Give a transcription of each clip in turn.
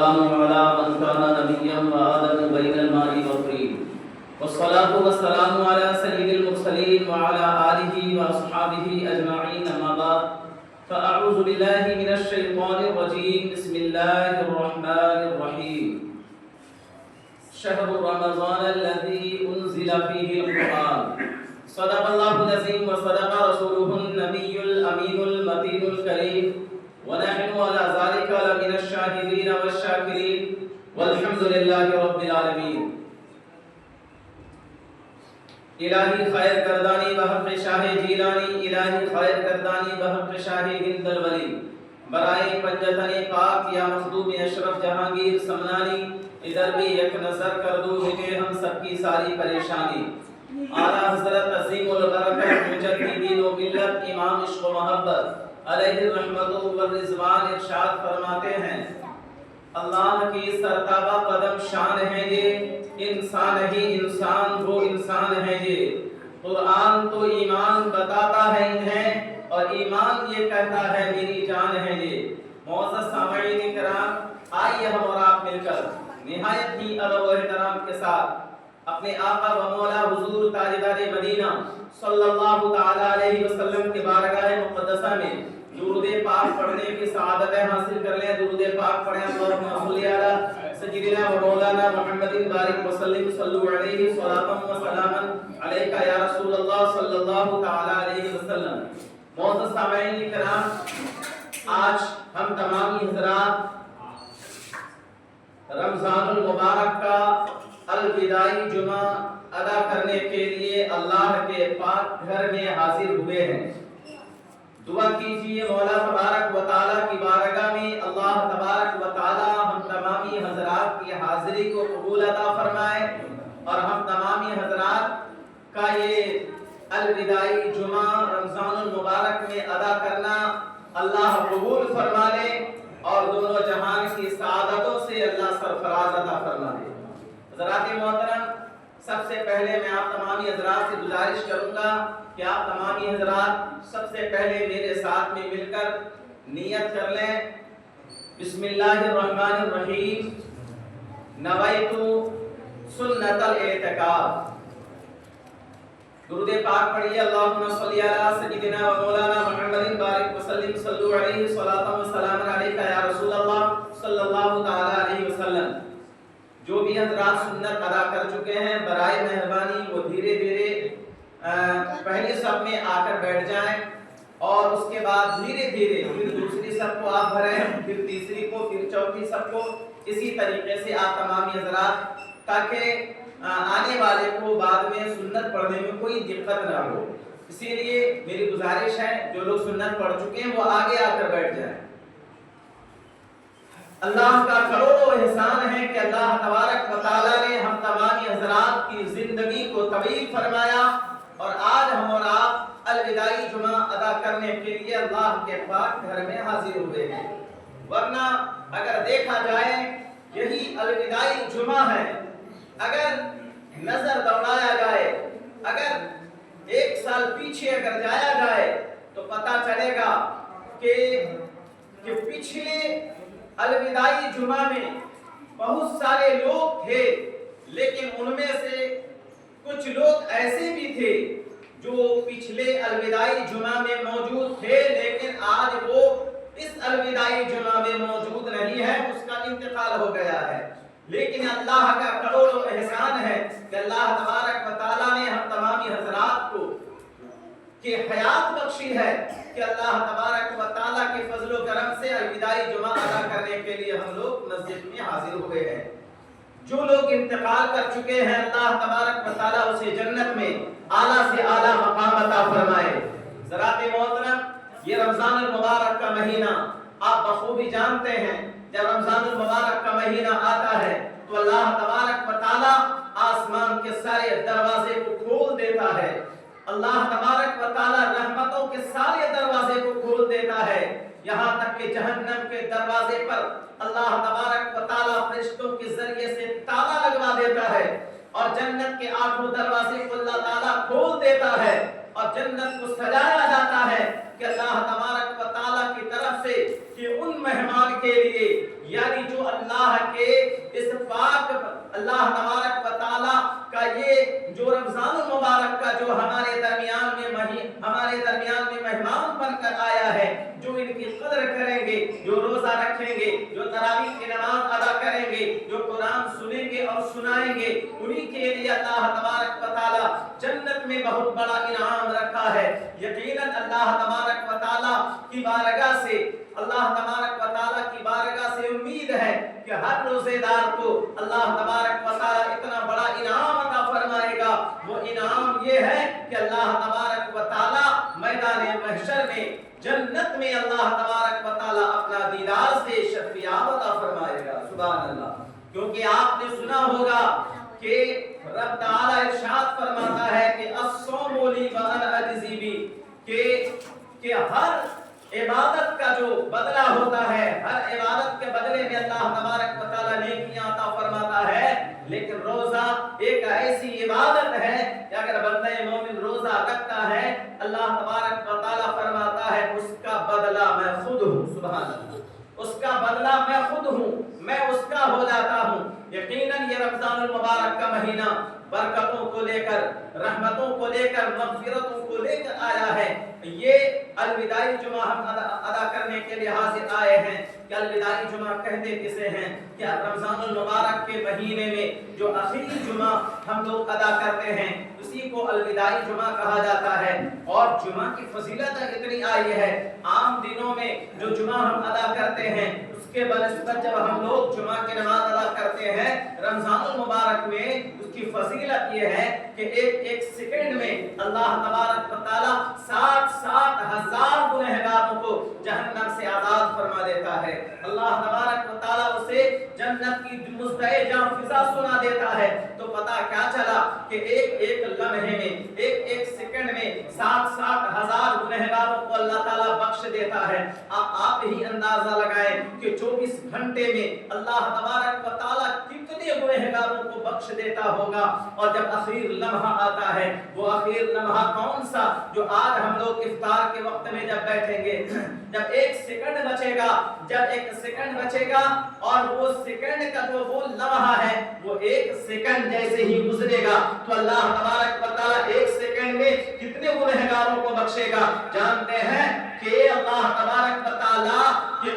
والسلام على من كان نبيا وآدم بين الماء والطين والصلاة والسلام على سيد المرسلين وعلى آله وأصحابه أجمعين أما بعد فأعوذ بالله من الشيطان الرجيم بسم الله الرحمن الرحيم شهر رمضان الذي أنزل فيه القرآن صدق الله العظيم وصدق رسوله النبي الأمين المتين الكريم ونحن على ذلك لمن الشاهدين والشاكرين والحمد لله رب العالمين الہی خیر گردانی بحق شاہ جیلانی الہی خیر گردانی بحق شاہ ہند الولی برائے پنجتن پاک یا مخدوم اشرف جہانگیر سمنانی ادھر بھی یک نظر کر دو مجھے ہم سب کی ساری پریشانی اعلیٰ حضرت عظیم البرکت مجدد دین و ملت امام عشق و محبت علیہ الرحمت والرضوان ارشاد فرماتے ہیں اللہ کی سرتابہ قدم شان ہے یہ انسان ہی انسان وہ انسان ہے یہ قرآن تو ایمان بتاتا ہے انہیں اور ایمان یہ کہتا ہے میری جان ہے یہ معزز سامعین کرام آئیے ہم اور آپ مل کر نہایت ہی ادب و احترام کے ساتھ اپنے آقا و مولا حضور تاجدار مدینہ صلی اللہ تعالی علیہ وسلم کے بارگاہ مقدسہ میں درود پاک پڑھنے کی سعادتیں حاصل کر لیں درود پاک پڑھیں اللہم صلی علی سیدنا و مولانا محمد بارک وسلم صلو علیہ صلاۃ و سلام علیکہ یا رسول اللہ صلی اللہ تعالی علیہ وسلم معزز سامعین کرام آج ہم تمامی حضرات رمضان المبارک کا الوداعی جمعہ ادا کرنے کے لیے اللہ کے پاک گھر میں حاضر ہوئے ہیں دعا کیجئے مولا تبارک و تعالی کی بارگاہ میں اللہ تبارک و تعالی ہم تمامی حضرات کی حاضری کو قبول عطا فرمائے اور ہم تمامی حضرات کا یہ الوداعی جمعہ رمضان المبارک میں ادا کرنا اللہ قبول فرما لے اور دونوں جہان کی سعادتوں سے اللہ سرفراز عطا فرما دے حضرات محترم سب سے پہلے میں آپ تمامی حضرات سے گزارش کروں گا کہ آپ تمامی حضرات سب سے پہلے میرے ساتھ میں مل کر نیت کر لیں بسم اللہ الرحمن الرحیم نویت سنت الاعتکاف درود پاک پڑھیے اللہم صلی علی سیدنا و مولانا محمد بارک وسلم صلو علیہ صلاۃ و سلام علیکہ یا رسول اللہ صلی اللہ تعالی علیہ وسلم جو بھی حضرات سنت ادا کر چکے ہیں برائے مہربانی وہ دھیرے دھیرے پہلی صف میں آ کر بیٹھ جائیں اور اس کے بعد دھیرے دھیرے پھر دوسری صف کو آپ بھریں پھر تیسری کو پھر چوتھی صف کو اسی طریقے سے آپ تمامی حضرات تاکہ آنے والے کو بعد میں سنت پڑھنے میں کوئی دقت نہ ہو اسی لیے میری گزارش ہے جو لوگ سنت پڑھ چکے ہیں وہ آگے آ کر بیٹھ جائیں اللہ کا کروڑوں احسان ہے کہ اللہ تبارک و تعالی نے ہم تمامی حضرات کی زندگی کو طویل فرمایا اور آج ہم اور آپ الوداعی جمعہ ادا کرنے کے لیے اللہ کے پاک گھر میں حاضر ہوئے ہیں ورنہ اگر دیکھا جائے یہی الوداعی جمعہ ہے اگر نظر دوڑایا جائے اگر ایک سال پیچھے اگر جایا جائے تو پتہ چلے گا کہ پچھلے الوداعی جمعہ میں بہت سارے لوگ تھے لیکن ان میں سے کچھ لوگ ایسے بھی تھے جو پچھلے الوداعی جمعہ میں موجود تھے لیکن آج وہ اس الوداعی جمعہ میں موجود نہیں ہے اس کا انتقال ہو گیا ہے لیکن اللہ کا کروڑوں احسان ہے کہ اللہ تبارک و تعالی نے ہم تمامی حضرات کو کہ حیات بخشی ہے کہ اللہ تبارک و تعالیٰ کے فضل و کرم سے الوداعی جمعہ ادا کرنے کے لیے ہم لوگ مسجد میں حاضر ہوئے ہیں جو لوگ انتقال کر چکے ہیں اللہ تبارک و تعالیٰ اسے جنت میں اعلیٰ سے اعلیٰ مقام عطا فرمائے حضرات محترم یہ رمضان المبارک کا مہینہ آپ بخوبی جانتے ہیں جب رمضان المبارک کا مہینہ آتا ہے تو اللہ تبارک و تعالیٰ آسمان کے سارے دروازے کو کھول دیتا ہے اللہ تبارک و تعالی رحمتوں کے سارے دروازے کو کھول دیتا ہے یہاں تک کہ جہنم کے دروازے پر اللہ تبارک و تعالی فرشتوں کے ذریعے سے تالا لگوا دیتا ہے اور جنت کے 8 دروازے کو اللہ تعالی کھول دیتا ہے اور جنت کو سجایا جاتا ہے کہ اللہ تبارک و تعالی کی طرف سے کہ ان مہمان کے لیے یعنی جو اللہ अल्लाह के इस पाक अल्लाह तबारक व तआला का ये जो रमजान मुबारक का जो हमारे दरमियान में मेहमान बनकर आया है, जो इनकी कदर करेंगे, जो रोजा रखेंगे, जो तरावीह की नमाज अदा करेंगे, जो कुरान सुनेंगे और सुनाएंगे, उन्हीं के लिए अल्लाह तबारक व तआला जन्नत में बहुत बड़ा इनाम रखा है। यकीनन अल्लाह तबारक व तआला की बारगाह से उम्मीद है कि हर रोजेदार को अल्लाह तबारक व तआला इतना बड़ा इनाम अता फरमाएगा। वो इनाम ये है कि अल्लाह तबारक व तआला मैदान महशर में जन्नत में अल्लाह तबारक व तआला अपना दीदार से शफियाब अता फरमाएगा। सुभान अल्लाह। क्योंकि आपने सुना होगा कि रब तआला इरशाद फरमाता है कि अस्सौमु ली व अना अजज़ी बी, कि हर इबादत का जो बदला होता है, हर इबादत के बदले में अल्लाह तबारक व तआला नेकियां अता फरमाता है। लेकिन रोजा एक ऐसी इबादत है कि अगर बंदा मोमिन रोजा रखता है, अल्लाह तबारक व तआला फरमाता है उसका बदला मैं खुद हूँ। सुभान अल्लाह। उसका बदला मैं खुद हूँ, मैं उसका हो जाता हूँ। यकीनन ये रमजानुल मुबारक का महीना बरकतों को लेकर, रहमतों को लेकर, मग़फ़िरतों को लेकर आया है। ये अलविदाई जुमा हम अदा करने के लिए हाजिर आए हैं। कि अलविदाई जुमा कहते किसे हैं? कि रमजानुल मुबारक के महीने में जो आखिरी जुमा हम लोग अदा करते हैं, उसी को अलविदाई जुमा कहा जाता है। और जुमा की फजीलत इतनी आई है, आम दिनों में जो जुमा हम अदा करते हैं उसके बनस्बत जब हम लोग जुमा की नमाज अदा करते हैं, रमजानुल मुबारक में उसकी फजीलत ये है कि एक सेकंड में अल्लाह तबारक व तआला 60 हजार गुनहगारों को जहन्नम से आजाद फरमा देता है। अल्लाह तबारक व तआला उसे जन्नत की मुस्तए जां फिजा सुना देता है। तो पता क्या चला कि एक लम्हे में, एक सेकंड में 60 हजार गुनहगारों को अल्लाह ताला बख्श देता है। आप ही अंदाजा लगाएं कि 24 घंटे में अल्लाह तबारक व तआला कितने गुनहगारों को बख्श देता होगा। और जब आखिर लम्हा आता है, वो आखिर लम्हा कौन सा? जो आज हम लोग इफ्तार के वक्त में जब बैठेंगे, जब एक सेकंड बचेगा और वो सेकंड का जो वो लम्हा है, वो एक सेकंड जैसे ही गुजरेगा तो अल्लाह तबारक व तआला एक सेकंड में कितने गुनहगारों को बख्शेगा। जानते हैं कि अल्लाह तबारक व तआला के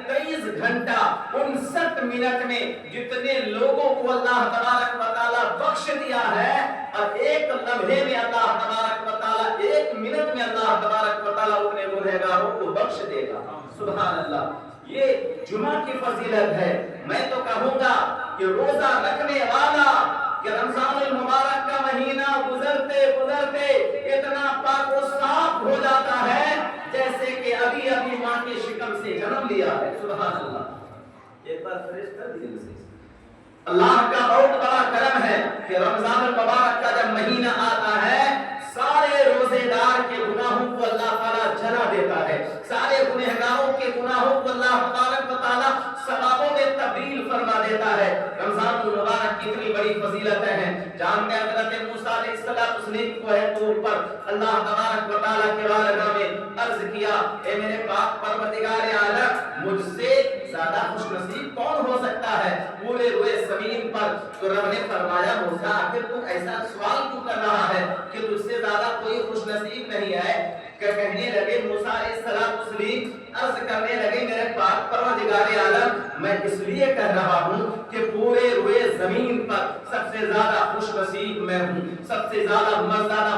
23 घंटा 59 मिनट में जितने लोगों को अल्लाह तबारक व तआला बख्श दिया है, और एक लम्हे में अल्लाह तबारक व तआला, एक मिनट में अल्लाह तबारक व तआला उतने गुनहगारों को बख्श देगा। सुभान अल्लाह। ये जुमा की फजीलत है। मैं तो कहूंगा कि रोजा रखने वाला, कि रमजानुल मुबारक का महीना गुजरते गुजरते इतना पाक और साफ हो जाता है जैसे कि अभी अभी मां के शिकम से जन्म लिया है। सुभान अल्लाह। एक बार फरिश्ता दिल से अल्लाह का बहुत बड़ा करम है कि रमजानुल मुबारक का जब महीना आता है, सारे रोजेदार के गुनाहों को अल्लाह ताला जला देता है। सारे गुनहगारों के गुनाहों को अल्लाह तबारक व तआला सवाबों में तब्दील फरमा देता है। रमजानुल मुबारक की इतनी बड़ी फजीलतें हैं। जानते हैं हज़रत मूसा अलैहिस्सलाम को है तूर पर अल्लाह तबारक व तआला के बारगाह में अर्ज किया, ए मेरे पाक परवरदिगार आलम, मुझसे ज्यादा खुशनसीब कौन हो सकता है पूरे रुए ज़मीन पर? तो रब ने फरमाया, मूसा आखिर तू ऐसा सवाल क्यों कर रहा है कि तुझसे ज्यादा कोई खुशनसीब नहीं है? कहने लगे मूसा अलैहिस्सलाम अर्ज करने लगे, मेरे पाक परवरदिगार आलम, मैं इसलिए कह रहा हूँ कि पूरे रुए ज़मीन पर सबसे ज्यादा खुशनसीब मैं हूँ, सबसे ज्यादा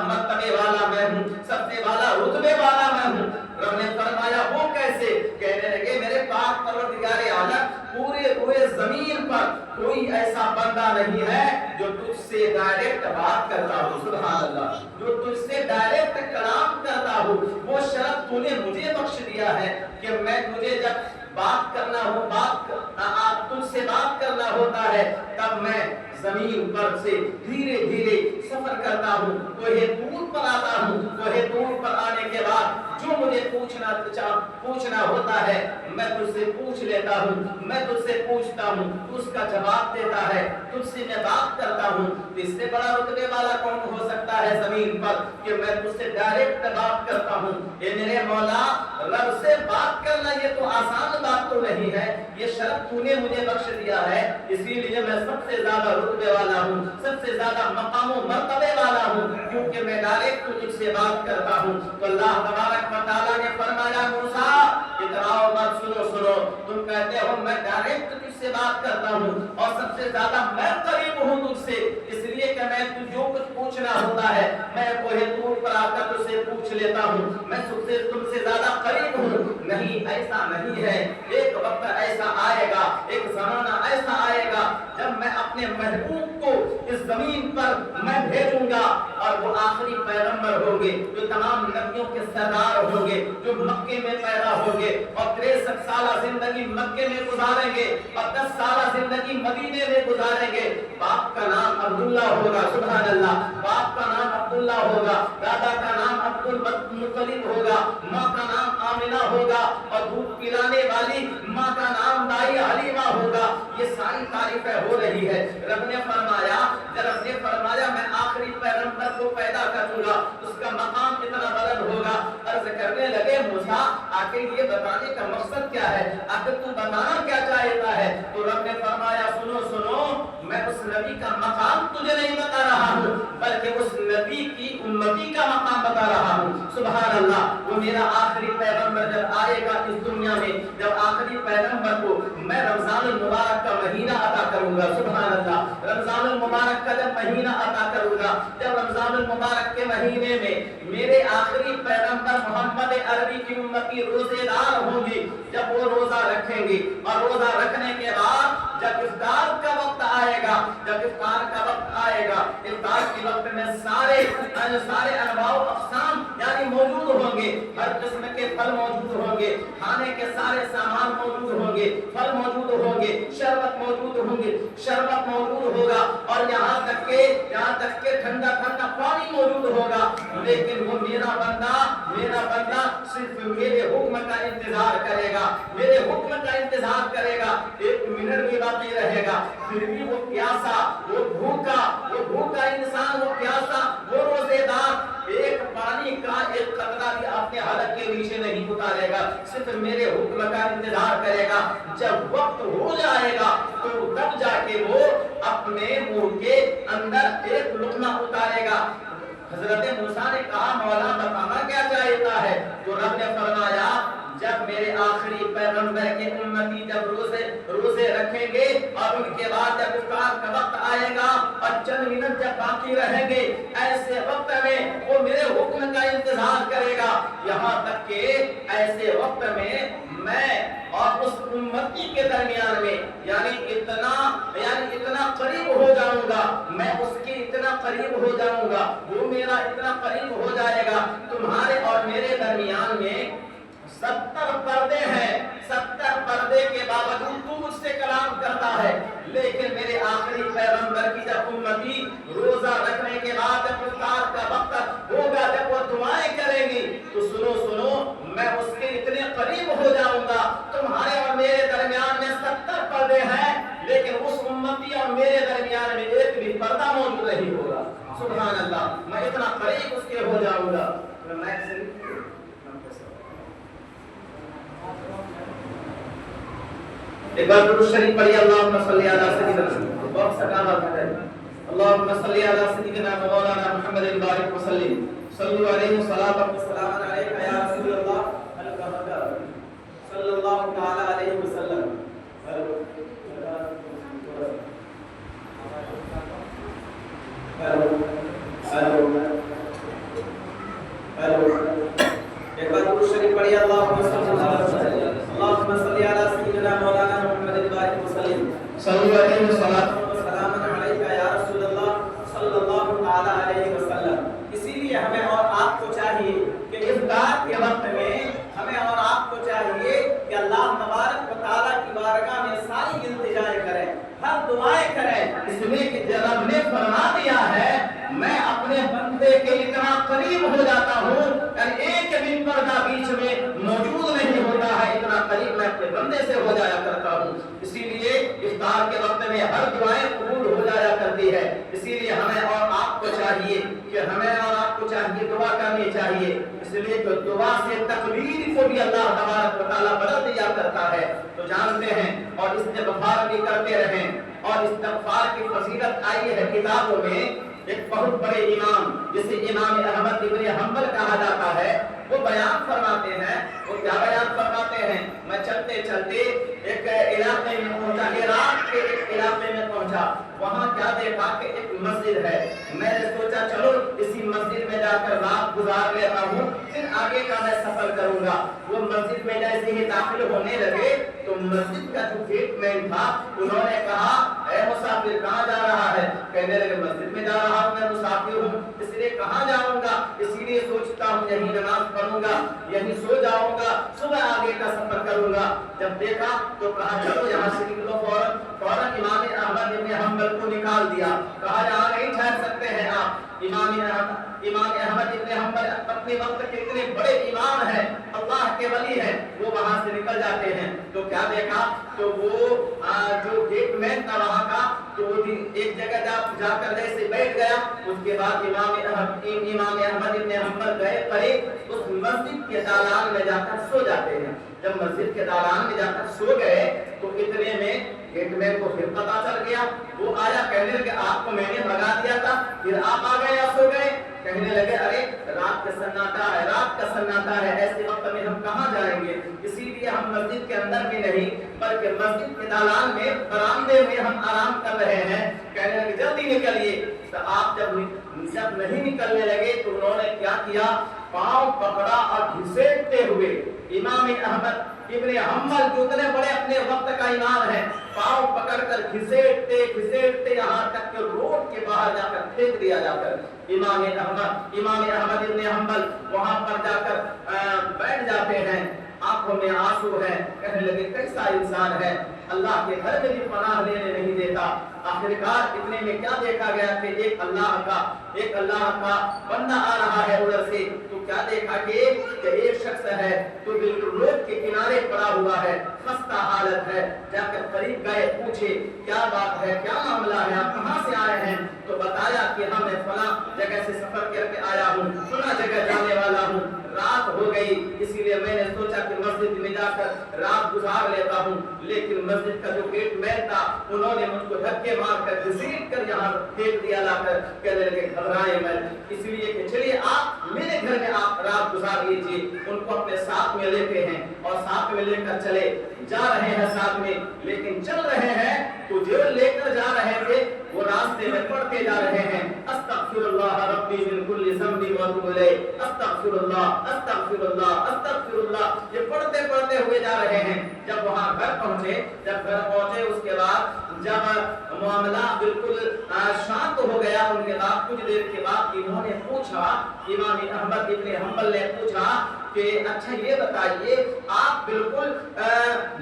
मर्तबे वाला मैं हूँ, सबसे ज्यादा रुतबे वाला मैं हूँ। रब ने फरमाया, वो कैसे? कहने लगे, मेरे पाक परवरदिगार आलम, पूरे रुए ज़मीन पर कोई ऐसा बंदा नहीं है जो तुझसे डायरेक्ट बात करता हो। सुभान अल्लाह। जो तुझसे डायरेक्ट कलाम करता हो, वो शर्त तूने मुझे बख्श दिया है कि मैं तुझे जब बात करना हो, तुझसे बात करना होता है, तब मैं जमीन पर से धीरे धीरे सफर करता हूँ, कोहे तूर पर आता हूँ। कोहे तूर पर आने के बाद जो مجھے پوچھنا ہوتا ہے میں تجھ سے پوچھ لیتا ہوں، میں تجھ سے پوچھتا ہوں، تو اس کا جواب دیتا ہے، تجھ سے میں بات کرتا ہوں۔ اس سے بڑا رتبے والا کون ہو سکتا ہے زمین پر کہ میں تجھ سے ڈائریکٹ بات کرتا ہوں؟ اے میرے مولا، رب سے بات کرنا یہ تو آسان بات تو نہیں ہے، یہ شرف تو نے مجھے بخش دیا ہے، اسی لیے میں سب سے زیادہ رتبے والا ہوں، سب سے زیادہ مقام و مرتبے والا ہوں، کیونکہ میں ڈائریکٹ تجھ سے بات کرتا ہوں۔ تو اللہ تبارک و تعالیٰ نے فرمایا موسیٰ اتراؤ مت، سنو، تم کہتے ہو میں ڈائریکٹ تجھ سے بات کرتا ہوں اور سب سے زیادہ میں قریب ہوں تجھ سے، اس لیے کہ میں تجھ جو کچھ پوچھنا ہوتا ہے میں کوہ طور پر آ کر تجھ سے پوچھ لیتا ہوں، میں تم سے زیادہ قریب ہوں۔ نہیں، ایسا نہیں ہے، ایک وقت ایسا آئے گا، ایک زمانہ ایسا آئے گا جب میں اپنے محبوب کو اس زمین پر میں بھیجوں گا اور وہ آخری پیغمبر ہوں گے جو تمام نبیوں کے سردار ہوں گے، جو مکے میں پیدا ہوں گے اور 63 سالہ زندگی مکے میں گزاریں گے اور 10 سالہ زندگی مدینے میں گزاریں گے۔ باپ کا نام عبداللہ ہوگا، سبحان اللہ، باپ کا نام عبداللہ ہوگا، دادا کا نام عبد المطلب ہوگا، ماں کا نام آمنہ ہوگا اور دودھ پلانے والی ماں کا نام دائی حلیمہ ہوگا۔ یہ ساری تعریفیں ہو رہی ہے۔ رب نے فرمایا، جب رب نے فرمایا میں آخری پیغمبر کو پیدا کروں گا، اس کا مقام اتنا بلند ہوگا۔ عرض کرنے لگے موسیٰ آخر یہ بتانے کا مقصد کیا ہے، آخر تو بتانا کیا چاہتا ہے؟ تو رب نے فرمایا سنو، میں اس نبی کا مقام تجھے نہیں بتا رہا ہوں بلکہ اس نبی کی امتی کا مقام بتا رہا ہوں۔ سبحان اللہ، وہ میرا آخری پیغمبر جب آئے گا اس دنیا میں، جب آخری پیغمبر کو میں رمضان المبارک کا مہینہ عطا کروں گا، سبحان اللہ، رمضان المبارک کا جب مہینہ عطا کروں گا، جب رمضان المبارک کے مہینے میں میرے آخری پیغمبر محمد عربی کی امتی روزے دار ہوں گی، جب وہ روزہ رکھیں گی اور روزہ رکھنے کے بعد جب افطار کا وقت آئے گا، جب افطار کا وقت آئے گا، افطار کے وقت میں سارے انواع و اقسام یعنی موجود ہوں گے، ہر قسم کے پھل موجود ہوں گے، کھانے کے سارے سامان موجود ہوں گے، پھل موجود ہوں گے، شربت موجود ہوں گے، شربت موجود ہوگا اور یہاں تک کہ ٹھنڈا پانی موجود ہوگا، لیکن وہ میرا بندہ صرف میرے حکم کا انتظار کرے گا، میرے حکم کا انتظار کرے گا، ایک منٹ بھی باقی رہے گا، پھر بھی وہ پیاسا، وہ بھوکا انسان، وہ پیاسا، وہ روزے دار ایک پانی کا ایک قطرہ بھی اپنے حلق کے نیچے نہیں اتارے گا، صرف میرے حکم کا انتظار کرے گا۔ جب وقت ہو جائے گا تو تب جا کے وہ اپنے منہ کے اندر ایک لقمہ اتارے گا۔ حضرت موسیٰ نے کہا مولا بتانا کیا چاہتا ہے؟ تو رب نے فرمایا جب میرے آخری پیغمبر کے امتی جب روزے رکھیں گے اور ان کے بعد جب افطار کا وقت آئے گا اور چند منٹ جب باقی رہیں گے، ایسے وقت میں وہ میرے حکم کا انتظار کرے گا، یہاں تک کہ ایسے وقت میں میں اور اس امتی کے درمیان میں یعنی اتنا قریب ہو جاؤں گا، میں اس کے اتنا قریب ہو جاؤں گا، وہ میرا اتنا قریب ہو جائے گا، تمہارے اور میرے درمیان میں 70 پردے ہیں، 70 پردے کے باوجود تو مجھ سے کلام کرتا ہے، لیکن میرے آخری پیغمبر کی جب امتی روزہ رکھنے کے بعد جب افطار کا وقت ہوگا، جب وہ دعائیں کریں گی تو سنو میں اس کے اتنے قریب ہو جاؤں گا، تمہارے اور میرے درمیان میں 70 پردے ہیں لیکن اس امتی اور میرے درمیان میں ایک بھی پردہ موجود نہیں ہوگا۔ سبحان اللہ، میں اتنا قریب اس کے ہو جاؤں گا۔ ایک بار درود شریف پڑھیے، اللہم صلی علی سیدنا بہت سکامہ ہے، اللہم صلی علی سیدنا مولانا محمد البارک وسلم، صلو علیہ وسلم وسلام علیکہ یا رسول اللہ القمر صلی اللہ تعالی علیہ وسلم۔ ایک بار درود شریف پڑھیے، اللہم صلی علی سیدنا مولانا محمد البارک وسلم، صلو علیہ وسلم علیکہ یا رسول اللہ صلی اللہ تعالی علیہ وسلم۔ اسی لیے ہمیں اور آپ کو چاہیے کہ افطار کے وقت میں ہمیں اور آپ کو چاہیے کہ اللہ تبارک و تعالیٰ کی بارگاہ میں ساری التجائیں کریں، ہر دعائیں کریں، اس لیے کہ رب نے فرما دیا ہے میں اپنے بندے کے اتنا قریب ہو جاتا ہوں، یعنی ایک بھی پردہ بیچ میں موجود نہیں ہوتا ہے، اتنا قریب میں اپنے بندے سے ہو جایا کرتا ہوں۔ اسی لیے افطار کے وقت میں ہر دعائیں قبول ہو جایا کرتی ہے۔ اسی لیے ہمیں اور آپ کو چاہیے کہ ہمیں اور آپ کو چاہیے دعا کرنی چاہیے، اس لیے کہ دعا سے تقدیر کو بھی اللہ تبارک و تعالیٰ بدل دیا کرتا ہے۔ تو جانتے ہیں اور استغفار بھی کرتے رہیں، اور استغفار کی فضیلت آئی ہے کتابوں میں۔ ایک بہت بڑے امام جسے امام احمد ابن حنبل کہا جاتا ہے، وہ بیان فرماتے ہیں، وہ کیا بیان فرماتے ہیں؟ میں چلتے چلتے ایک علاقے میں پہنچا، عراق کے ایک علاقے میں پہنچا، وہاں کیا دیکھا کہ ایک مسجد ہے۔ میں نے سوچا چلو اسی مسجد میں جا کر رات گزار لیتا ہوں، پھر آگے کا میں سفر کروں گا۔ وہ مسجد میں جیسے ہی داخل ہونے لگے تو مسجد کا جو گیٹ مین تھا، انہوں نے کہا اے مسافر کہاں جا رہا ہے؟ کہنے لگے مسجد میں جا رہا ہوں، میں مسافر ہوں، اس لیے کہاں جاؤں گا، اسی لیے سوچتا ہوں یہی نماز پڑھوں گا، یہی سو جاؤں گا، صبح آگے کا سفر کروں گا۔ جب دیکھا تو کہا چلو یہاں سے نکلو، فوراً امام احمد ابن حنبل کو نکال دیا، کہا یہاں نہیں ٹھہر سکتے ہیں آپ۔ امام احمد ابن حنبل اپنے وقت کے اتنے بڑے امام ہیں، اللہ کے ولی ہیں، وہ وہاں سے نکل جاتے ہیں۔ تو کیا دیکھا تو وہ جو گیٹ مین تھا وہاں کا، تو وہ ایک جگہ جا کر جیسے بیٹھ گیا۔ اس کے بعد امام احمد ابن حنبل گئے قریب اس مسجد کے دالان میں جا کر سو جاتے ہیں۔ جب مسجد کے دالان میں جا کر سو گئے تو اتنے میں گیٹ مین کو پھر پتا چل گیا، وہ آیا، کہنے لگے آپ کو میں نے بھگا دیا تھا، پھر آپ آ گئے یا سو گئے؟ کہنے لگے ارے رات کا سناٹا ہے، رات کا سناٹا ہے، ایسے وقت میں ہم کہاں جائیں گے، اسی لیے ہم مسجد کے اندر بھی نہیں بلکہ مسجد کے دالان میں برآمدے میں ہم آرام کر رہے ہیں۔ کہنے لگے جلدی نکلیے۔ تو آپ جب نہیں نکلنے لگے تو انہوں نے کیا کیا، پاؤں پکڑا اور گھسیٹتے ہوئے امام احمد ابن حنبل جو اتنے بڑے اپنے وقت کا امام ہے، پاؤں پکڑ کر گھسیٹتے یہاں تک کہ روڈ کے باہر جا کر پھینک دیا جا کر۔ امام احمد ابن حنبل وہاں پر جا کر بیٹھ جاتے ہیں، آنکھوں میں آنسو ہے، کہنے لگے کیسا انسان ہے، اللہ کے گھر میں بھی پناہ لینے نہیں دیتا۔ آخرکار اتنے میں کیا دیکھا گیا کہ ایک اللہ کا بندہ آ رہا ہے ادھر سے، تو کیا دیکھا کہ ایک شخص ہے تو بالکل روڈ کے کنارے پڑا ہوا ہے، خستہ حالت ہے۔ جا کر قریب گئے، پوچھے کیا بات ہے، کیا معاملہ ہے، آپ کہاں سے آئے ہیں؟ تو بتایا کہ ہم میں فلاں جگہ سے سفر کر کے آیا ہوں، فلاں جگہ جانے والا ہوں، رات ہو گئی اسی لیے میں نے سوچا کہ مسجد میں جا کر رات گزار لیتا ہوں، لیکن مسجد کا جو گیٹ مین تھا انہوں نے مجھ کو دھکے مار کر گھسیٹ کر یہاں پھینک دیا لا کر۔ کہنے لگے گھبرائے مت، اس لیے کہ چلیے آپ میرے گھر میں آپ رات گزار لیجیے۔ ان کو اپنے ساتھ میں لیتے ہیں اور ساتھ میں لے کر چلے جا رہے ہیں ساتھ میں، لیکن چل رہے ہیں تو جو لے کر جا رہے تھے وہ راستے میں پڑھتے جا رہے ہیں، استغفر اللہ ربی من کل ذنب واتوب الیہ، استغفر اللہ استغفر اللہ استغفر اللہ، یہ پڑھتے پڑھتے ہوئے جا رہے ہیں۔ جب وہاں گھر پہنچے اس کے بعد جب معاملہ بالکل شانت ہو گیا، ان کے بعد کچھ دیر کے بعد انہوں نے پوچھا، امام احمد ابن حنبل نے پوچھا کہ اچھا یہ بتائیے آپ بالکل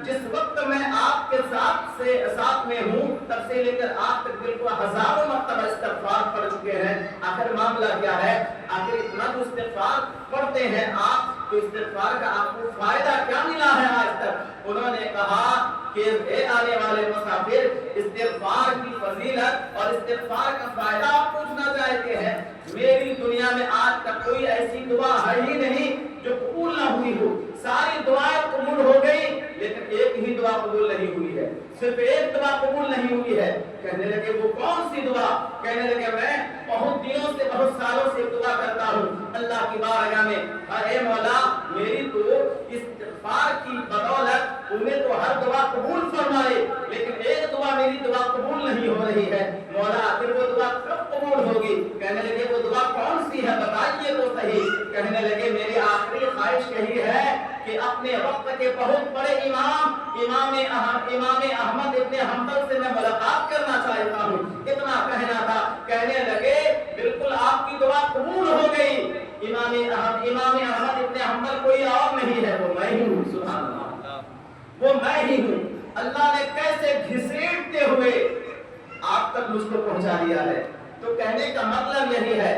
جس وقت میں آپ کے ساتھ میں ہوں تب سے لے کر آپ تک بالکل ہزاروں مرتبہ استغفار پڑھ چکے ہیں، آخر معاملہ کیا ہے؟ آخر اتنا تو استغفار پڑھتے ہیں آپ، تو استغفار کا آپ کو فائدہ کیا ملا ہے آج تک؟ انہوں نے کہا کہ اے آنے والے مسافر، استغفار کی فضیلت اور استغفار کا فائدہ آپ پوچھنا چاہتے ہیں؟ میری دنیا میں آج تک کوئی ایسی دعا ہے ہی نہیں جو قبول نہ ہوئی ہو، ساری دعائیں قبول ہو گئی لیکن ایک ہی دعا قبول نہیں ہوئی ہے، صرف ایک دعا قبول نہیں ہوئی ہے۔ کہنے لگے وہ کون سی دعا؟ کہنے لگے میں بہت دنوں سے بہت سالوں سے دعا کرتا ہوں اللہ کی بارگاہ میں، اے مولا میری تو استغفار کی بدولت انہیں تو ہر دعا قبول فرمائے لیکن ایک دعا میری دعا قبول نہیں ہو رہی ہے، مولا پھر وہ دعا کب قبول ہوگی؟ کہنے لگے وہ دعا کون سی ہے بتائیے تو صحیح۔ کہنے لگے میری آخری خواہش یہی ہے کہ اپنے وقت کے بہت بڑے امام احمد ابن حنبل سے میں ملاقات کرنا چاہتا ہوں، اتنا کہنا تھا۔ کہنے لگے بالکل آپ کی دعا قبول ہو گئی، امام احمد ابن حنبل کوئی اور نہیں ہے، وہ میں ہی ہوں، سبحان اللہ، وہ میں ہی ہوں۔ اللہ نے کیسے گھسیٹتے ہوئے آپ تک مجھ کو پہنچا دیا ہے۔ تو کہنے کا مطلب یہی ہے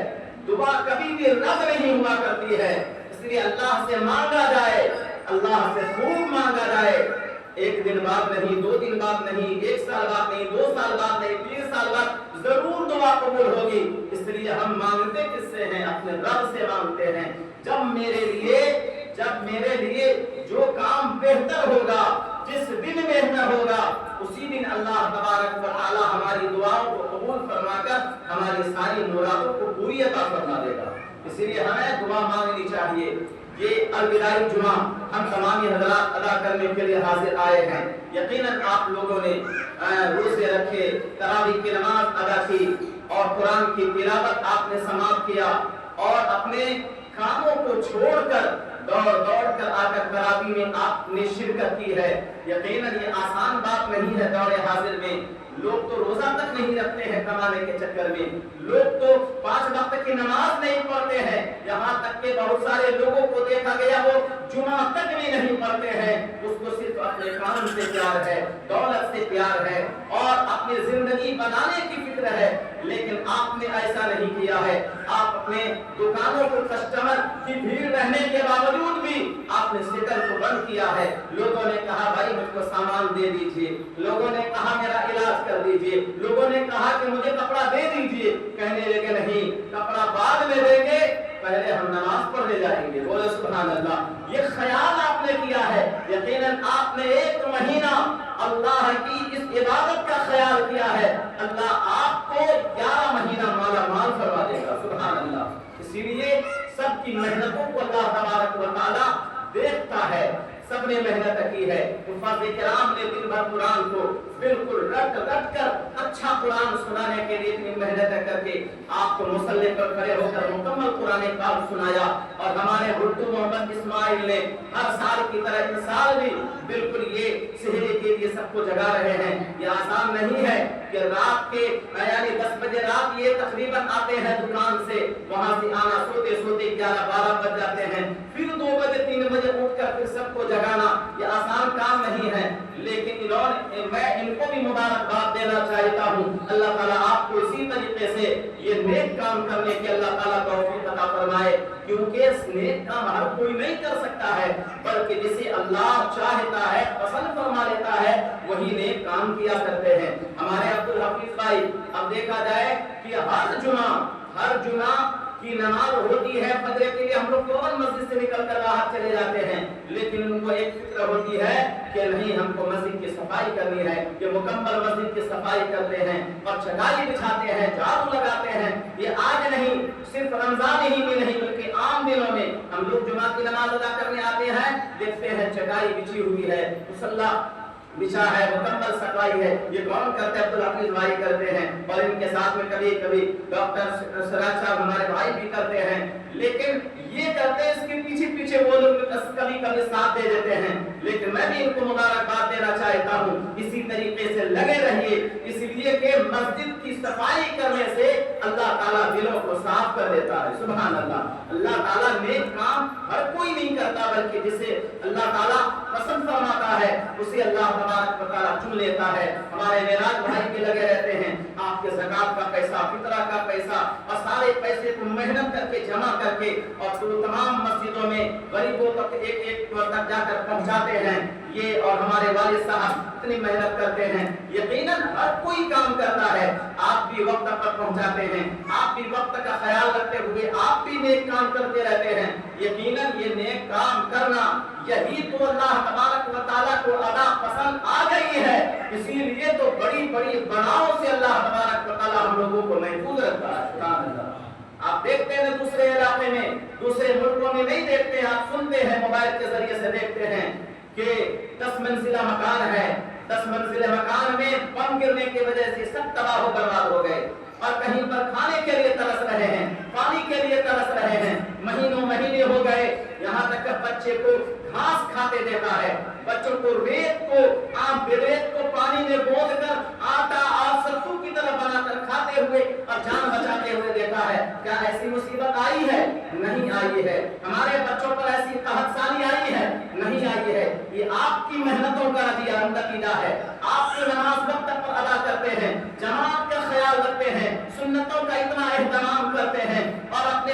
दुआ कभी भी रद्द नहीं हुआ करती है। इसलिए अल्लाह से मांगा जाए, अल्लाह से खूब मांगा जाए। एक दिन बाद नहीं, 2 दिन बाद नहीं, 1 साल बाद नहीं, 2 साल बाद नहीं, 3 साल बाद जरूर दुआ कबूल होगी। इसलिए हम मांगते किससे हैं? अपने रब से मांगते हैं। जब मेरे लिए जो काम बेहतर होगा, जिस दिन बेहतर होगा, उसी दिन अल्लाह तबारक व तआला हमारी दुआओं को कबूल फरमाकर हमारी सारी मुरादों को पूरी अता फरमा देगा। इसलिए हमें दुआ मांगनी चाहिए। ये अलविदाई जुमा हम तमाम हज़रात अदा करने के लिए हाजिर आए हैं। यकीनन आप लोगों ने रोज़े रखे, तरावीह की नमाज अदा की और कुरान की तिलावत आपने समाप्त किया और अपने कामों को छोड़कर दौड़ कर आकर तरावीह में आपने शिरकत की है। यकीनन ये आसान बात नहीं है। दौड़े हाजिर में लोग तो रोजा तक नहीं रखते हैं कमाने के चक्कर में, लोग तो 5 वक्त की नमाज नहीं पढ़ते हैं। यहाँ तक के बहुत सारे लोगों को देखा गया वो जुमा तक भी नहीं पढ़ते हैं। उसको सिर्फ अपने काम से प्यार है, दौलत से प्यार है और अपनी जिंदगी बनाने की फिक्र है। लेकिन आपने ऐसा नहीं किया है। आप अपने दुकानों को कस्टमर की भीड़ रहने के बावजूद भी आपने शटर को बंद किया है। लोगों ने कहा भाई मुझको सामान दे दीजिए, लोगों ने कहा मेरा इलाज कर दीजिए, लोगों ने कहा कि मुझे कपड़ा दे दीजिए। कहने लगे नहीं, कपड़ा बाद में देंगे, पहले हम नमाज पढ़ने जाएंगे। बोले सुभान अल्लाह। ये ख्याल आपने किया है। यकीनन आपने 1 महीना अल्लाह की इस इबादत का ख्याल किया है। अल्लाह आपको 11 महीना माला माल फरमा देगा। सुभान अल्लाह। इसीलिए सबकी मेहनतों को अल्लाह तबारक व तआला देखता है। सबने मेहनत की है। हुफ़ाज़ किराम ने दिन भर कुरान को बिल्कुल रट कर अच्छा कुरान सुनाने के लिए इतनी मेहनत करके आपको मुसल्ले पर खड़े होकर मुकम्मल कुरान पाक सुनाया। और हमारे हुड्डू मोहम्मद इस्माइल ने हर साल की तरह इस साल भी बिल्कुल ये सेहरे के लिए सबको जगा रहे हैं। ये आसान नहीं है कि रात के यानी 10 बजे रात ये तकरीबन आते हैं दुकान से, वहां से आना सोते सोते 11-12 बज जाते हैं, फिर 2 बजे 3 बजे उठकर फिर सबको जगाना, ये आसान काम नहीं है। लेकिन मैं इनको भी मुबारकबाद देना चाहता हूँ। अल्लाह ताला आपको इसी तरीके से ये नेक काम करने की अल्लाह ताला तौफीक अता फरमाए। क्योंकि नेक काम हर कोई नहीं कर सकता है, बल्कि जिसे अल्लाह चाहता है, पसंद फरमा लेता है, वही नेक काम किया करते हैं। हमारे अब्दुल हफीज भाई, अब देखा जाए कि हर जुमा की नमाज होती है फजर के लिए, हम लोग फौरन मस्जिद से निकल कर बाहर चले जाते हैं। लेकिन उनको एक फिक्र होती है कि नहीं, हमको मस्जिद की सफाई करनी है। ये मुकम्मल मस्जिद की सफाई करते हैं और चटाई बिछाते हैं, झाड़ू लगाते हैं। ये आज नहीं, सिर्फ रमजान ही में नहीं बल्कि आम दिनों में हम लोग जुमा की नमाज अदा करने आते हैं, देखते हैं चटाई बिछी हुई है, मुसल्ला बिछा है, मुकम्मल सफाई है। ये कौन करते हैं? अब्दुल हफीज भाई करते हैं। और इनके साथ में कभी कभी डॉक्टर सराज साहब हमारे भाई भी करते हैं। लेकिन ये करते हैं, इसके पीछे पीछे वो लोग कभी कभी साथ दे देते हैं। लेकिन मैं भी इनको मुबारकबाद देना चाहता हूँ, इसी तरीके से लगे रहिए। इसलिए कि मस्जिद की सफाई करने से अल्लाह ताला दिलों को साफ कर देता है। सुभान अल्लाह। अल्लाह ताला नेक काम हर कोई नहीं करता, बल्कि जिसे अल्लाह ताला पसंद फरमाता है उसे अल्लाह तबारक व तआला चुन लेता है। हमारे मेराज भाई भी लगे रहते हैं, आपके ज़कात का पैसा, फितरा का पैसा और सारे पैसे को मेहनत करके जमा करके और तो तमाम मस्जिदों में गरीबों तक एक तक जाकर पहुंचाते हैं। ये और हमारे वालिद साहब इतनी मेहनत करते हैं। यकीनन हर कोई काम करता है। आप भी वक्त पर पहुंचाते हैं, आप भी वक्त का ख्याल रखते हुए आप भी नेक काम करते रहते हैं। यकीनन ये नेक काम करना, यही तो अल्लाह तबारक व तआला को अदा पसंद आ गई है। इसीलिए तो बड़ी बड़ी बनाओं से अल्लाह तबारक व तआला हम लोगों को महफूज रखता है। आप देखते हैं दूसरे इलाके में, दूसरे मुल्कों में नहीं देखते, आप सुनते हैं, मोबाइल के जरिए से देखते हैं कि 10 मंजिला मकान है, 10 मंजिले मकान में बम गिरने की वजह से सब तबाह बर्बाद हो गए और कहीं पर खाने के लिए तरस रहे हैं, पानी के लिए तरस रहे हैं। महीनों महीने हो गए, यहाँ तक बच्चे को घास खाते देखा है, बच्चों को रेत को पानी में बोल कर आटा और सत्तू की तरह बनाकर खाते हुए और जान बचाते हुए देखा है। क्या ऐसी मुसीबत आई है? नहीं आई है। हमारे बच्चों पर ऐसी कहतसानी आई है? नहीं आई है। ये आपकी मेहनतों का नतीजा है। आप जो नमाज वक्त पर अदा करते हैं, जमात का ख्याल रखते हैं, सुन्नतों का इतना एहतमाम करते हैं और अपने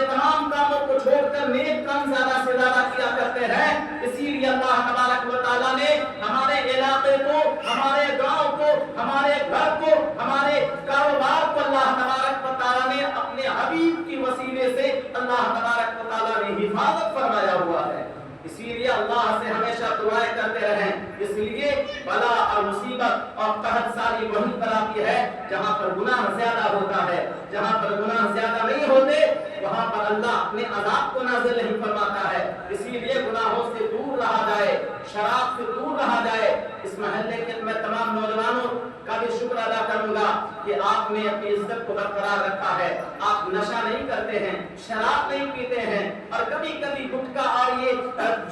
रफ़्त और कहत सारी वहीं पर आती है जहाँ पर गुनाह ज्यादा होता है। जहाँ पर गुनाह ज्यादा नहीं होते वहाँ पर अल्लाह अपने अज़ाब को नाज़िल नहीं फरमाता है। इसीलिए गुनाहों से दूर रहा जाए, शराब से दूर रहा जाए। इस महल्ले के मैं तमाम नौजवानों का भी शुक्र अदा करूंगा कि आपने अपनी इज्जत को बरकरार रखा है। आप नशा नहीं करते हैं, शराब नहीं पीते हैं और कभी कभी गुटखा और ये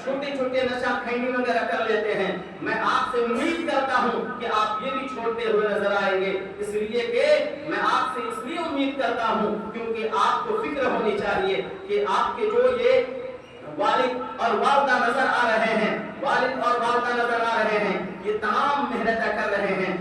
छोटे छोटे नशा खैनी वगैरह कर लेते हैं। मैं आपसे उम्मीद करता हूँ कि आप ये भी छोड़ते हुए नजर आएंगे। इसलिए कि मैं आपसे इसलिए उम्मीद करता हूँ क्योंकि आपको फिक्र होनी चाहिए कि आपके जो ये वालिद और वालदा नजर आ रहे हैं, वालिद और वालदा नजर आ रहे हैं, ये तमाम मेहनत कर रहे हैं।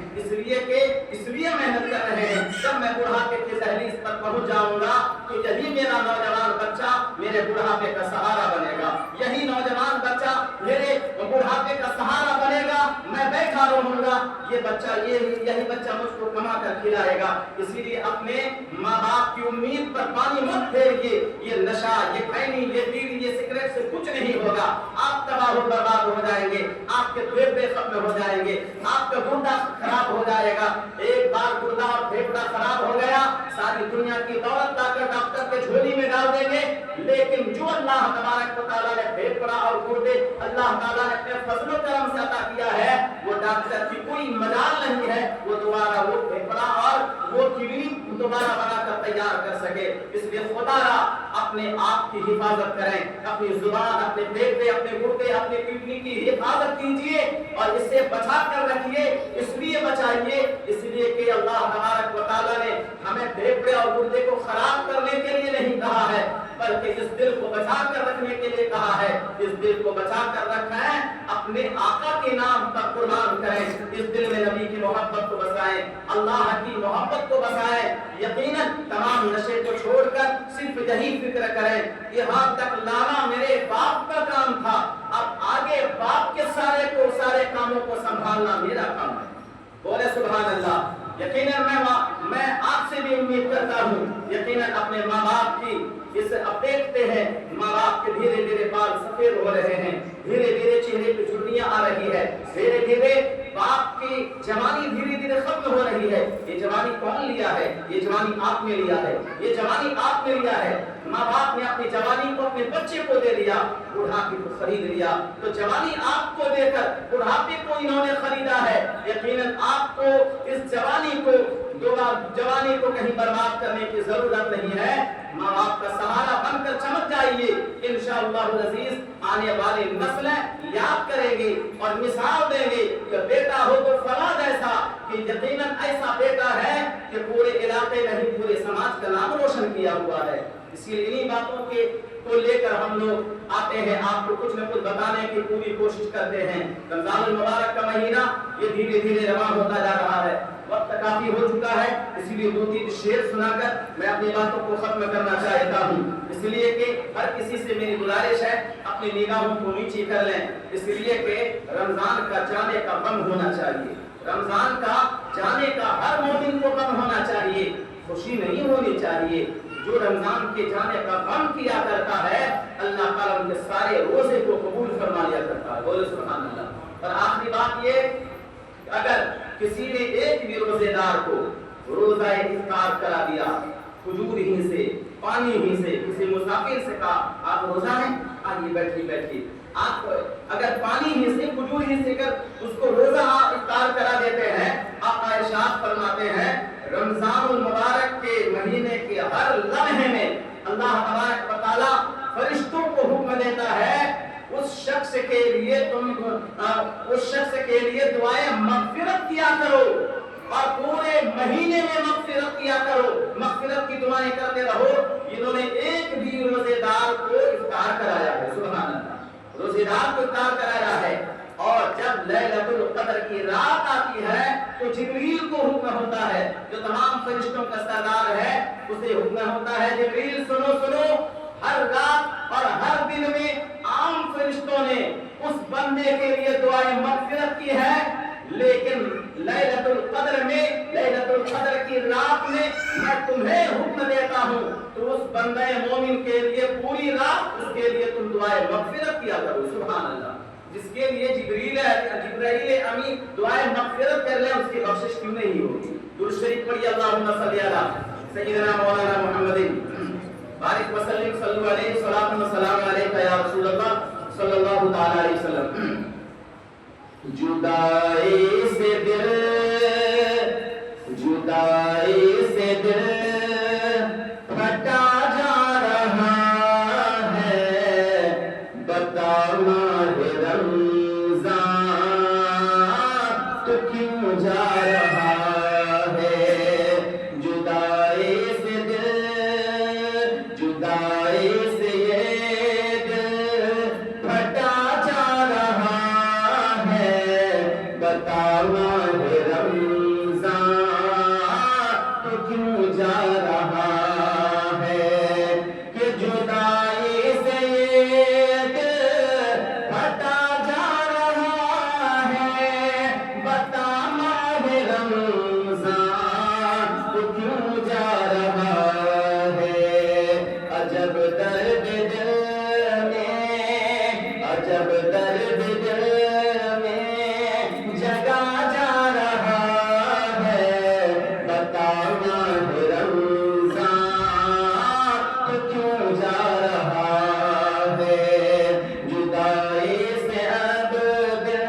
इसलिए मेहनत कर रहे हैं। जब मैं बुढ़ापे की दहलीज पर पहुंच जाऊंगा तो यही मेरा नौजवान बच्चा मेरे बुढ़ापे का सहारा बनेगा। यही नौजवान बच्चा मेरे बुढ़ापे का सहारा बनेगा। मैं बैठा रहूंगा, यही बच्चा मुझको कमा कर खिलाएगा। इसीलिए अपने माँ बाप की उम्मीद पर पानी मत फेरिए। ये नशा, ये खैनी, ये बीड़ी, ये सिगरेट से कुछ नहीं होगा। आप तबाह बर्बाद हो जाएंगे, आपके फेफड़े खत्म हो जाएंगे, आपका गुर्दा खराब हो जाएगा। एक बार गुर्दा और फेफड़ा खराब हो गया, सारी दुनिया की दौलत लाकर डॉक्टर के झोली में डाल देंगे। लेकिन जो अल्लाह तबारक व तआला ने फेफड़ा और गुर्दे अल्लाह ताला ने अपने फजल करम से अता किया है, वो डॉक्टर की कोई मजाल नहीं है वो दोबारा वो फेफड़ा और वो किडनी दोबारा बनाकर तैयार कर सके। इसलिए खुदारा अपने आप की हिफाजत करें, अपनी जुबान, अपने फेफड़े, अपने गुर्दे, अपने किडनी की हिफाजत कीजिए और इसे बचा कर रखिए। इसलिए बचाइए इसलिए कि अल्लाह तबारक व तआला ने हमें फेफड़े और गुर्दे को खराब करने के लिए नहीं कहा है, बल्कि इस दिल को बचा कर रखने के लिए कहा है। इस दिल को बचा कर रखना है, अपने आका के नाम पर कुर्बान करें। इस दिल में नबी की मोहब्बत को बसाएं, अल्लाह की मोहब्बत को बसाएं। यकीनन तमाम नशे को छोड़कर सिर्फ यही फिक्र करें, यहाँ तक लाना मेरे बाप का काम था, अब आगे बाप के सारे कामों को संभालना मेरा काम है। बोले सुभान अल्लाह। यकीनन मैं आपसे भी उम्मीद करता हूँ, यकीनन अपने माँ बाप की इस अब देखते हैं माँ बाप के धीरे धीरे बाल सफेद हो रहे हैं, धीरे धीरे चेहरे पे झुर्रियां आ रही है, धीरे धीरे बाप की जवानी धीरे धीरे खत्म हो रही है। ये जवानी कौन लिया है? ये जवानी आपने लिया है, ये जवानी आपने लिया है। माँ बाप ने अपनी जवानी को अपने बच्चे को दे दिया, बुढ़ापे को खरीद लिया। तो जवानी आपको देकर बुढ़ापे को इन्होंने खरीदा है। यकीनन आपको इस जवानी को कहीं बर्बाद करने की जरूरत नहीं है। माँ बाप का सहारा बनकर चमक जाइए। इंशाअल्लाह अज़ीज़ आने वाली नस्लें याद करेंगी और मिसाल देंगे कि बेटा हो तो फला जैसा, कि यकीनन ऐसा बेटा है कि पूरे इलाके नहीं पूरे समाज का नाम रोशन किया हुआ है। इसलिए इन्हीं बातों के को लेकर हम लोग आते हैं, आपको कुछ न कुछ बताने की पूरी कोशिश करते हैं। रमजानुल मुबारक का महीना ये धीरे धीरे रवा होता जा रहा है, वक्त काफी हो चुका है। इसीलिए 2-3 शेर सुनाकर मैं अपनी बातों को खत्म करना चाहता हूँ। इसलिए कि हर किसी से मेरी गुजारिश है अपनी निगाहों को नीचे कर लें। इसलिए कि रमजान का जाने का गम होना चाहिए, रमजान का जाने का हर मोमिन को गम होना चाहिए, खुशी नहीं होनी चाहिए। जो रमजान के जाने का गम किया करता है अल्लाह ताला उनके सारे रोजे को कबूल फरमा लिया करता है। बोले सुभान अल्लाह। और आखिरी बात ये, अगर किसी ने एक भी रोजेदार को रोजा इफ्तार करा दिया, खजूर ही से, पानी ही से, किसी मुसाफिर से कहा आप रोजा हैं, आइए बैठिए, आप अगर पानी ही से, खजूर ही से कर उसको रोजा इफ्तार करा देते हैं, आप इरशाद फरमाते हैं रमजानुल मुबारक के महीने के हर लम्हे में अल्लाह तबारक व तआला फरिश्तों को हुक्म देता है उस शख्स के लिए दुआए मग़फ़िरत किया करो और पूरे महीने में मग़फ़िरत किया करो, मग़फ़िरत की दुआएं करते रहो। इन्होंने एक भी रोजेदार को इफ्तार कराया है, सुभान अल्लाह, रोजेदार को इफ्तार कराया है। और जब लैलतुल क़द्र की रात आती है तो जिब्रील को हुक्म होता है, जो तमाम फरिश्तों का सरदार है, उसे हुक्म होता है जिब्रील सुनो, हर रात और हर दिन में आम फरिश्तों ने उस बंदे के लिए दुआए मग़फ़िरत की है, लेकिन लैलतुल क़द्र की रात में मैं तुम्हें हुक्म देता हूँ तो उस बंदे मोमिन के लिए पूरी रात उसके लिए तुम दुआए मग़फ़िरत किया करो। सुभान अल्लाह। जिसके लिए जिब्रील अमीन दुआए मग़फ़िरत कर ले क्यों नहीं होगी? दुरूद शरीफ पढ़िए, अल्लाहुम्मा सल्ली अला सय्यिदना मौलाना मुहम्मदिन बारिक वसल्लिम सल्लल्लाहु अलैहि सलाम व सलाम अलैका या रसूलल्लाह सल्लल्लाहु तआला अलैहि वसल्लम। जुदाई से दिल फटा जा रहा है, बता माहे रमज़ान तो क्यों जा रहा है? जुदाई से ये दिल फटा जा रहा है, बता माहे रमज़ान तो क्यों जा रहा है? कि जुदाई से ये दिल फटा जा रहा है, बता माहे रमज़ान तो क्यों जा रहा है? अजब दर्द दिल में जगा जा रहा है, बता माहे रमज़ान तो क्यों जा रहा है? जुदाई से अब दिल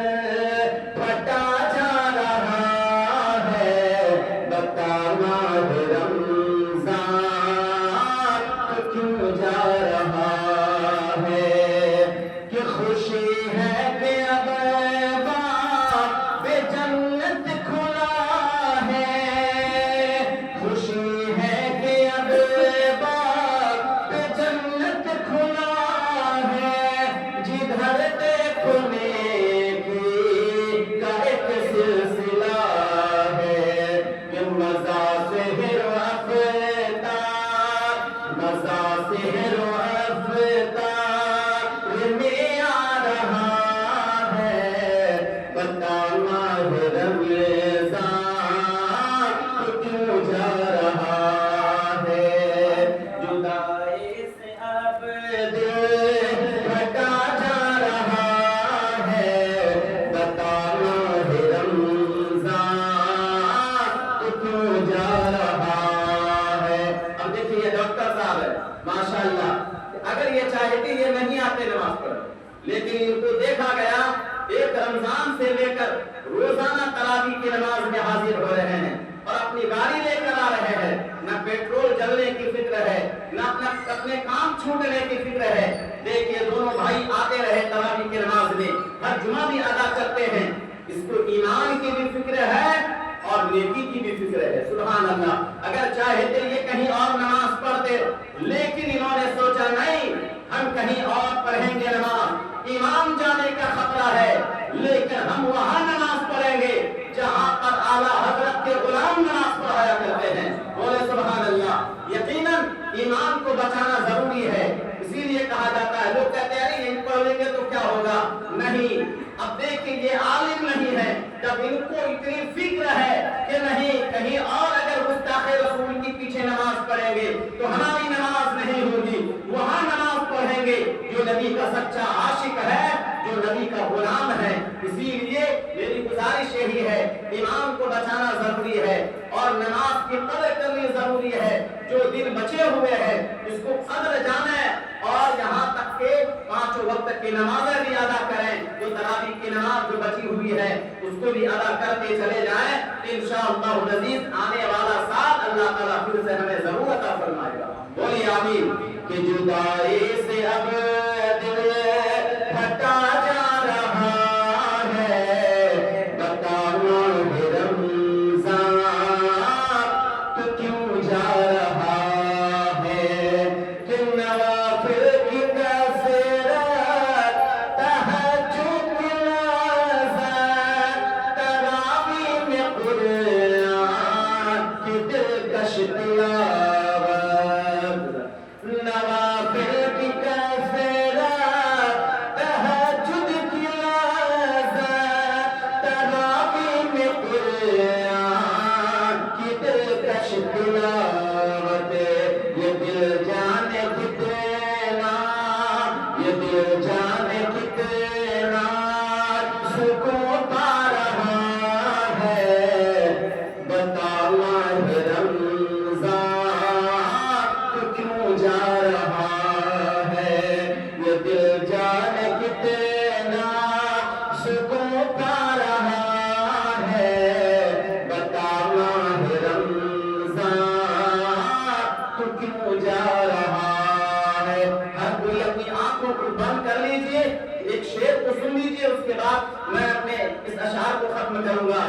फटा जा रहा है, बता माहे रमज़ान तो क्यों जा रहा है? कि खुशी है कि अब बाब जन्नत खुला है, खुशी है कि अब बाब जन्नत खुला है, जिधर देखो नेकी का एक सिलसिला है। कि मज़ा से रो अफ़्तार में आ रहा है, बता माहे रमज़ान तो क्यों जा रहा है? जुदाई से अब दिल फटा जा रहा है, बता माहे रमज़ान तो क्यों जा रहा है? अब देखिए डॉक्टर साहब है माशाअल्लाह, अगर ये चाहते ये नहीं आते नमाज पढ़ने, लेकिन इनको देखा गया एक रमजान से लेकर रोजाना तरावी की नमाज में हाजिर हो रहे हैं और अपनी गाड़ी लेकर आ रहे हैं। न पेट्रोल जलने की फिक्र है, न अपने काम छूटने की फिक्र है। देखिए दोनों भाई आते रहे तरावी की नमाज में, हर जुमा भी अदा करते हैं। इसको ईमान की भी फिक्र है और नेकी की भी फिक्र है। सुभान अल्लाह। अगर चाहते ये कहीं और नमाज पढ़ते, लेकिन इन्होंने सोचा नहीं, हम कहीं और पढ़ेंगे नमाज, ईमान जाने का खतरा है, लेकिन हम वहां नमाज पढ़ेंगे जहां पर आला हजरत के गुलाम नमाज पढ़ाया करते हैं। बोले सुभान अल्लाह। यकीनन ईमान को बचाना जरूरी है, इसीलिए कहा जाता है, लोग कहते हैं नहीं पढ़ लेंगे तो क्या होगा, नहीं। अब देखिए ये आलिम नहीं है, जब इनको इतनी फिक्र है कि नहीं कहीं और अगर गुस्ताखे रसूल के पीछे नमाज पढ़ेंगे तो हमारी नमाज नहीं होगी, वहां नमाज पढ़ेंगे जो नबी का सच्चा आशिक है, जो नबी का गुलाम है। इसीलिए मेरी गुजारिश यही है, ईमान को बचाना जरूरी है और नमाज की कदर करनी जरूरी है। जो दिन बचे हुए हैं इसको कदर जाने और यहाँ तक के 5 वक्त की नमाजें भी अदा करें। जो तरावी की नमाज जो बची हुई है उसको भी अदा करते चले जाएं। इंशाअल्लाह अज़ीज़ आने वाला साल अल्लाह ताला फिर से हमें जरूर अता फरमाएगा। बोलिए आमीन। कि जुदाई से अब दिल फटा जा रहा है, बता माहे रमज़ान तो क्यों जा रहा है? कि नवाफिल की कसरत, तहज्जुद की लज़्ज़त, तरावी में कुरान की दिलकश तिलावत, नवाफिल की कसरत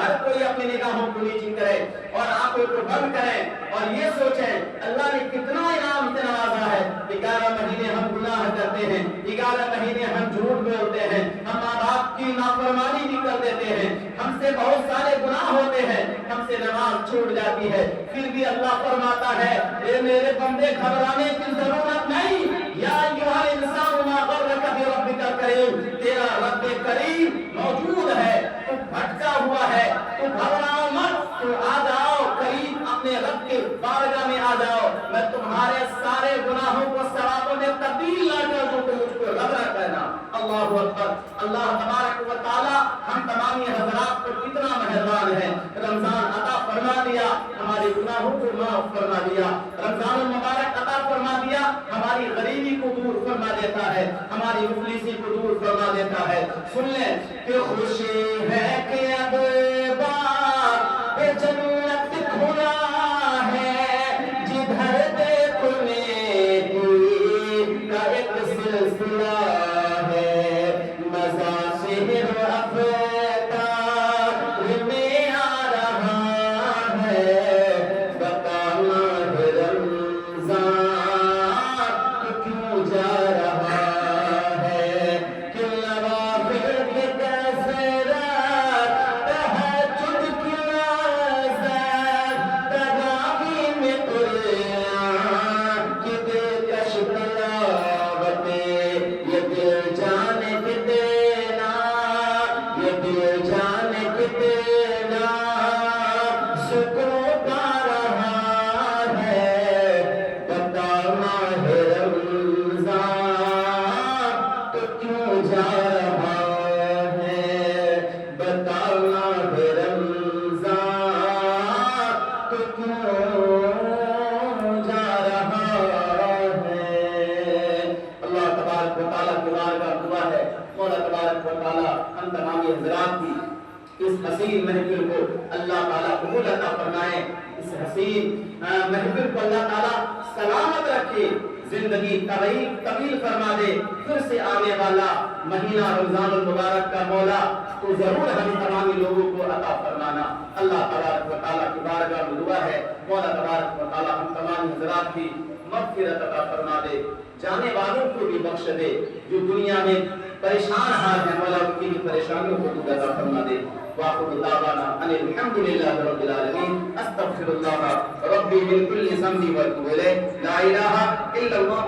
ہر کوئی اپنی نگاہوں کو نیچی کرے اور آنکھوں کو بند کرے اور یہ سوچیں اللہ نے کتنا انعام سے نوازا ہے۔ 11 مہینے ہم گناہ کرتے ہیں، 11 مہینے ہم جھوٹ بولتے ہیں، ہم ماں باپ کی نافرمانی بھی کر دیتے ہیں، ہم سے بہت سارے گناہ ہوتے ہیں، ہم سے نماز چھوٹ جاتی ہے، پھر بھی اللہ فرماتا ہے اے میرے بندے گھبرانے کی ضرورت نہیں، یا ایھا الانسان ما غرک بربک الکریم، تیرا رب کریم موجود ہے، تو بھٹکا ہوا ہے، تو گھبراؤ مت، تو آ جاؤ قریب اپنے رب کے بارگاہ میں آ جاؤ، میں تمہارے سارے گناہوں کو ثوابوں میں تبدیل نہ کر دوں تو مجھ کو رب نہ کہنا۔ اللہ اکبر۔ اللہ تبارک و تعالی ہم تمام حضرات کو کتنا مہربان ہے، رمضان عطا فرما دیا، ہمارے گناہوں کو معاف فرما دیا، رمضان المبارک عطا فرما دیا، ہماری غریبی کو دور فرما دیتا ہے، ہماری مفلسی کو دور فرما دیتا ہے۔ سن لیں کہ خوشی ہے کہ اب باب جنت کھلا ہے، جدھر دیکھو نیکی کا ایک سلسلہ ہے، مزہ شہر افطار میں آ رہا ہے، بتانا ہے رمضان تو کیوں جا رہا ہے، کہ نوافل کے کثرت، تہجد کی عزت، تراویح میں قرآن کی دلکش تلاوتیں، یہ دل جانے کتنا، یہ دل جانے کتنا شکر پا رہا ہے، بتانا ہے رمضان تو کیوں جا رہا ہے، بتانا ہے رمضان تو کیوں جا رہا ہے۔ اللہ تبارک و تعالیٰ کی بارگاہ دعا ہے، مولا تبارک و تعالیٰ ہم تمام حضرات کی اس حسین محفل کو اللہ تعالیٰ قبول عطا فرمائے، اس حسین محفل کو اللہ تعالیٰ سلامت رکھے، زندگی طویل فرما دے، پھر سے آنے والا مہینہ رمضان المبارک کا مولا تو ضرور ہم تمام لوگوں کو عطا فرمانا۔ اللہ تبارک و تعالیٰ کی بارگاہ میں دعا ہے، مولا تبارک و تعالیٰ ہم تمام حضرات کی مغفرت عطا فرما دے، جانے والوں کو بھی بخش دے، جو دنیا میں پریشان حال ہیں مولا ان کی پریشانیوں کو تو عطا فرما دے۔ وآخر دعوانا ان الحمد للہ رب العالمین، استغفر اللہ ربی من کل ذنب واتوب الیہ، لا الہ الا اللہ۔